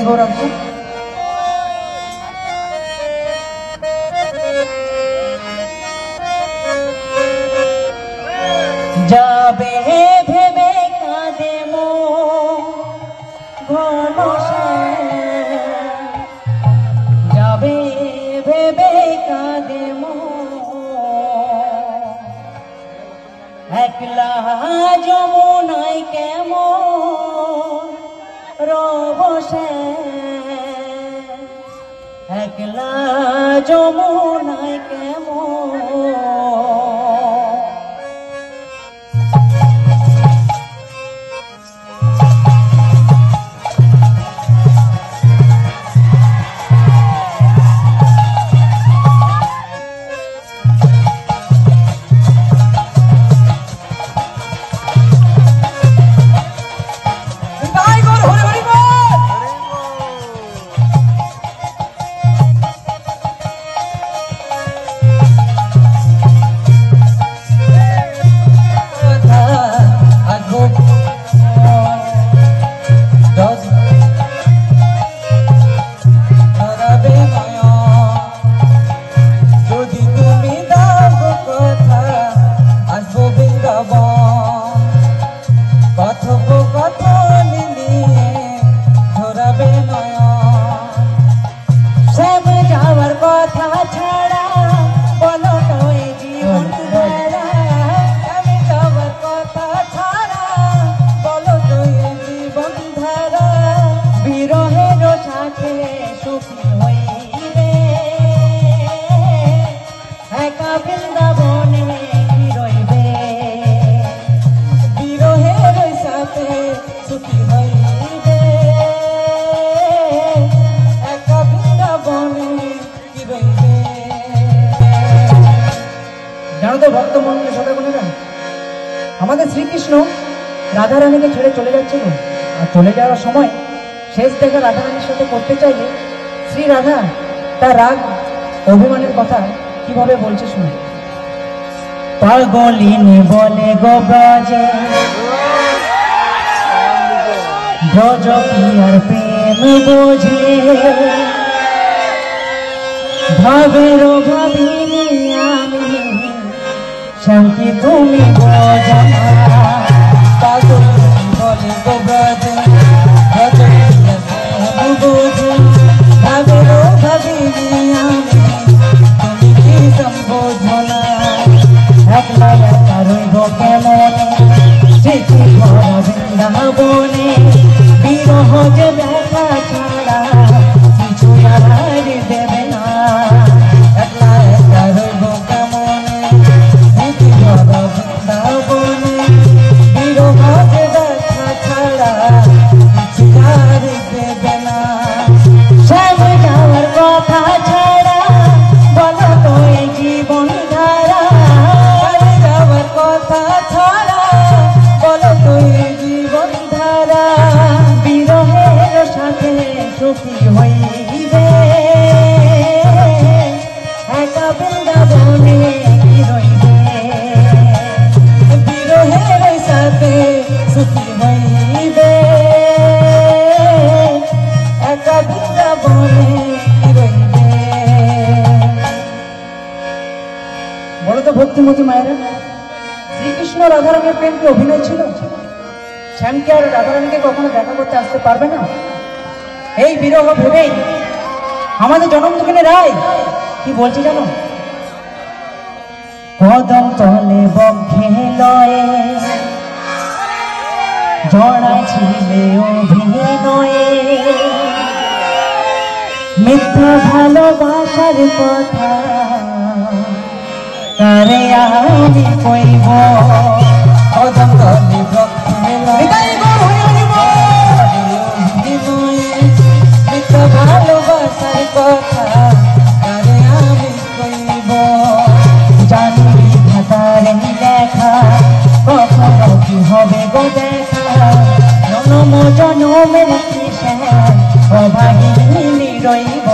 গৌরাঙ্গ। যাবে ভেবে কাঁদে মন ঘন যাবে ভেবে কাঁদে মন একলা যমুনায় কেমন রব সে একলা যমুনায় কেমন ভক্তমন্ডলী সবাই বলে না আমাদের শ্রীকৃষ্ণ রাধারানীকে ছেড়ে চলে যাচ্ছিল আর চলে যাওয়ার সময় শেষ দেখা রাধারানীর সাথে করতে চাইলে শ্রী রাধা তার রাগ অভিমানের কথা কিভাবে বলছে শুনে পাগলিনী বলে গো ব্রজে ব্রজ কি আর প্রেম বোঝে ভাবের ভাবিনি আমি শান্তি তুমি বোঝা পাগলিনী বলে গো ব্রজে ব্রজ কি আর প্রেম বোঝে ভাবের ভাবিনি আমি তুমি কি সম্বোধনা একলা একা রইব কেমনে চিঠি ভরা বৃন্দাবনে বিরহ যে ব্যথা ছাড়া কিছু আর দেবে না একলা একা রইব কেমনে চিঠি ভরা বৃন্দাবনে বিরহ যে ব্যথা ছাড়া কিছু আর দেবে না সব যাওয়ার কথা ছাড়া বলো তো এই জীবন ধারা যাওয়ার কথা ছাড়া বলো তো এই জীবন ধারা বিরহের সাথে সুখী হইবে একা বৃন্দাবনে কি রইবে বিরহের সাথে সুখী হইবে একা বৃন্দাবনে কি রইবে। বলো তো ভক্তিমতী মায়েরা শ্রীকৃষ্ণ রাধারানীর প্রেম কি অভিনয় ছিল? শ্যামকে আর রাধারানীকে কখনো দেখা করতে আসতে পারবে না? এই বিরহ ভেবেই আমাদের জনম দুঃখিনী রায় কি বলছি জানো? কদম তলে বক্ষে লয়ে জড়া ছিলে অভিনয়ে মিথ্যা ভালোবাসার কথা তারে আমি কইব কদম তলে বক্ষে লয়ে মিথ্যা ভালোবাসার কথা তারে আমি কইব জানি বিধাতারে লেখা কখনো কি হবে গো দেখা জনম জনমের কিসে অভাগিনী রইব